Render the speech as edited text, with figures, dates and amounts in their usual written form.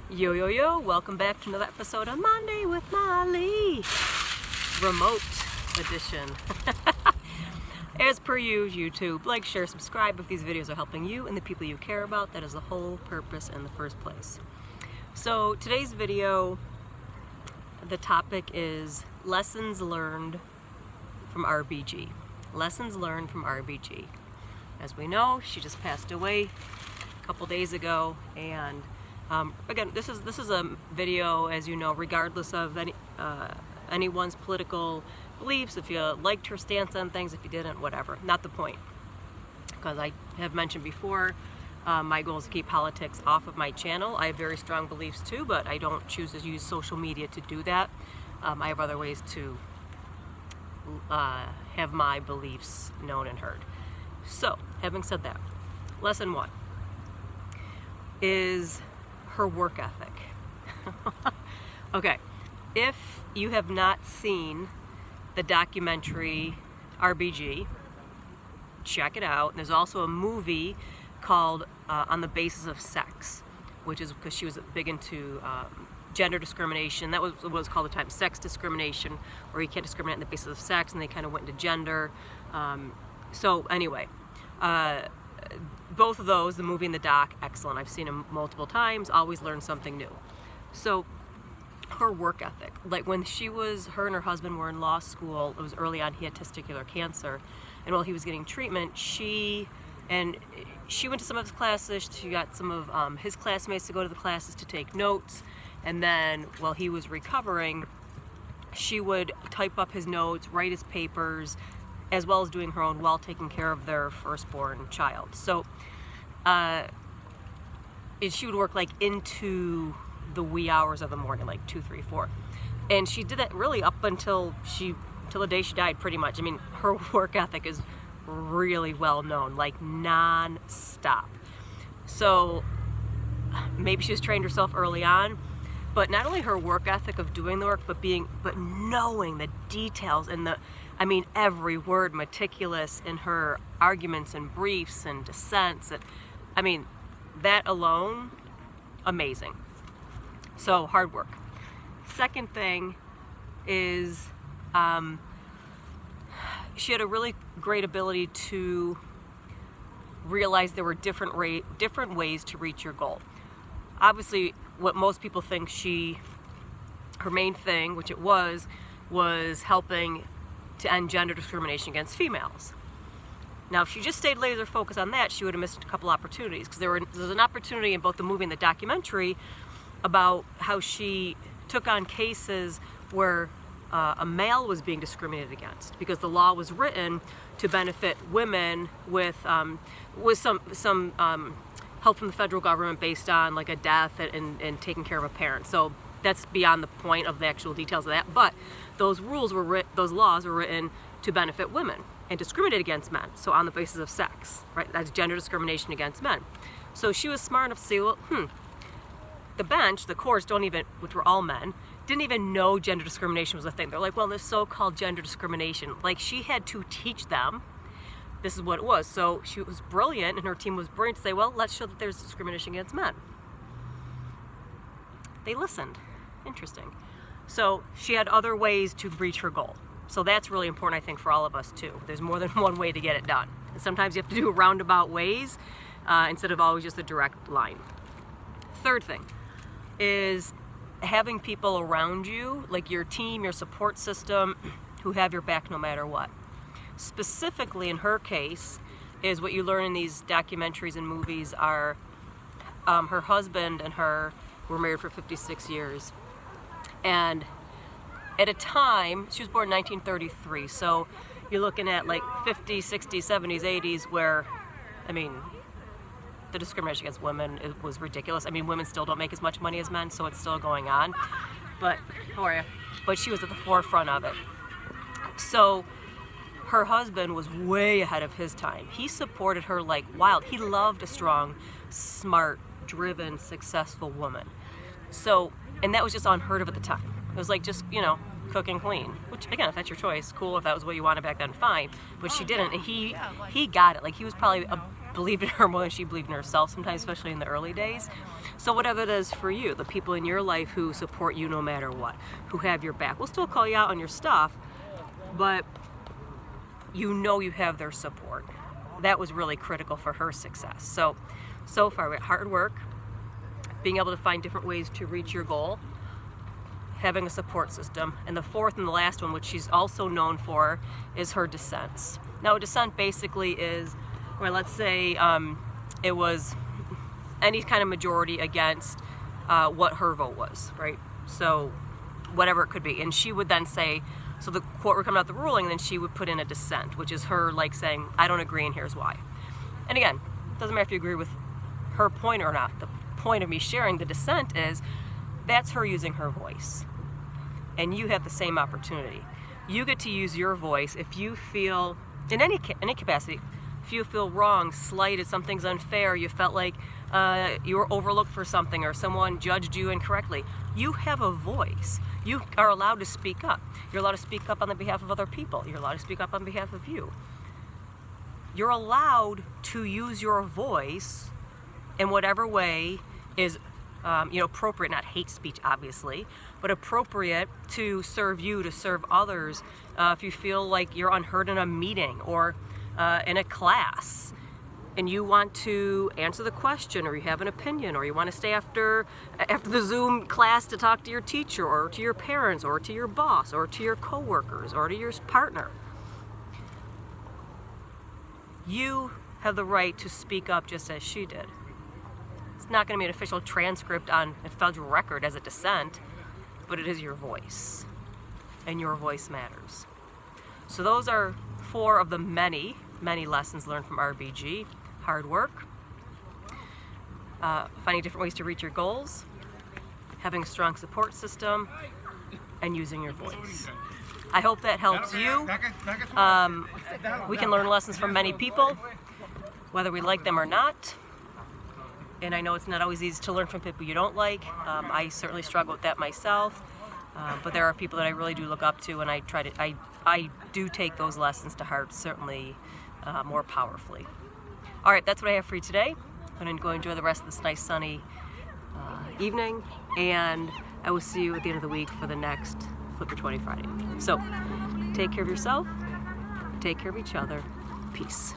Yo, yo, yo, welcome back to another episode of Monday with Molly. Remote edition. As per usual, YouTube, like, share, subscribe if these videos are helping you and the people you care about. That is the whole purpose in the first place. So today's video, the topic is lessons learned from RBG. Lessons learned from RBG. As we know, she just passed away a couple days ago, and again, this is a video, as you know, regardless of anyone's political beliefs. If you liked her stance on things, if you didn't, whatever. Not the point. Because I have mentioned before, my goal is to keep politics off of my channel. I have very strong beliefs too, but I don't choose to use social media to do that. I have other ways to have my beliefs known and heard. So, having said that, lesson one is her work ethic. Okay, if you have not seen the documentary RBG, check it out. There's also a movie called On the Basis of Sex, which is because she was big into gender discrimination. That was what it was called at the time, sex discrimination, or you can't discriminate on the basis of sex, and they kind of went into gender. So anyway, both of those, the movie and the doc, excellent. I've seen them multiple times, always learn something new. So her work ethic, like when her and her husband were in law school, it was early on, he had testicular cancer, and while he was getting treatment, she went to some of his classes, she got some of his classmates to go to the classes to take notes, and then while he was recovering, she would type up his notes, write his papers, as well as doing her own while taking care of their firstborn child. So she would work like into the wee hours of the morning, like 2, 3, 4. And she did that really up until the day she died, pretty much. I mean, her work ethic is really well known, like non-stop. So maybe she was trained herself early on, but not only her work ethic of doing the work, but knowing the details and every word, meticulous in her arguments and briefs and dissents. That alone, amazing. So, hard work. Second thing is she had a really great ability to realize there were different ways to reach your goal. Obviously, what most people think her main thing, which it was helping to end gender discrimination against females. Now, if she just stayed laser focused on that, she would have missed a couple opportunities, because there's an opportunity in both the movie and the documentary about how she took on cases where a male was being discriminated against, because the law was written to benefit women with some help from the federal government based on like a death and taking care of a parent. So that's beyond the point of the actual details of that, but those laws were written to benefit women and discriminate against men, so on the basis of sex, right? That's gender discrimination against men. So she was smart enough to say, well, the bench, the courts which were all men, didn't even know gender discrimination was a thing. They're like, well, this so-called gender discrimination. Like, she had to teach them this is what it was. So she was brilliant, and her team was brilliant to say, well, let's show that there's discrimination against men. They listened. Interesting. So she had other ways to reach her goal. So that's really important, I think, for all of us too. There's more than one way to get it done. And sometimes you have to do roundabout ways instead of always just a direct line. Third thing is having people around you, like your team, your support system, who have your back no matter what. Specifically in her case, is what you learn in these documentaries and movies are her husband and her were married for 56 years. And at a time, she was born in 1933, so you're looking at like 50s, 60s, 70s, 80s, where, the discrimination against women was ridiculous. Women still don't make as much money as men, so it's still going on. But, how are you? But she was at the forefront of it. So her husband was way ahead of his time. He supported her like wild. He loved a strong, smart, driven, successful woman. So, and that was just unheard of at the time. It was like just, cook and clean, which again, if that's your choice, cool. If that was what you wanted back then, fine. But she didn't, and he got it. Like, he was probably believed in her more than she believed in herself sometimes, especially in the early days. So whatever it is for you, the people in your life who support you no matter what, who have your back, will still call you out on your stuff, but you know you have their support. That was really critical for her success. So far, we had hard work, being able to find different ways to reach your goal, having a support system, and the fourth and the last one, which she's also known for, is her dissents. Now, a dissent basically is where, let's say, it was any kind of majority against what her vote was, right? So whatever it could be. And she would then say, so the court would come out the ruling, and then she would put in a dissent, which is her like saying, I don't agree and here's why. And again, it doesn't matter if you agree with her point or not. The point of me sharing the dissent is that's her using her voice. And you have the same opportunity. You get to use your voice if you feel, in any capacity, if you feel wrong, slighted, something's unfair, you felt like you were overlooked for something or someone judged you incorrectly, you have a voice. You are allowed to speak up. You're allowed to speak up on the behalf of other people. You're allowed to speak up on behalf of you. You're allowed to use your voice in whatever way is appropriate, not hate speech, obviously, but appropriate to serve you, to serve others. If you feel like you're unheard in a meeting or in a class, and you want to answer the question, or you have an opinion, or you want to stay after the Zoom class to talk to your teacher, or to your parents, or to your boss, or to your coworkers, or to your partner, you have the right to speak up just as she did. It's not going to be an official transcript on a federal record as a dissent, but it is your voice, and your voice matters. So those are 4 of the many lessons learned from RBG. Hard work, finding different ways to reach your goals, having a strong support system, and using your voice. I hope that helps you. We can learn lessons from many people, whether we like them or not. And I know it's not always easy to learn from people you don't like. I certainly struggle with that myself. But there are people that I really do look up to, and I do take those lessons to heart, certainly more powerfully. All right, that's what I have for you today. I'm going to go enjoy the rest of this nice sunny evening, and I will see you at the end of the week for the next Flip Your 20 Friday. So take care of yourself, take care of each other. Peace.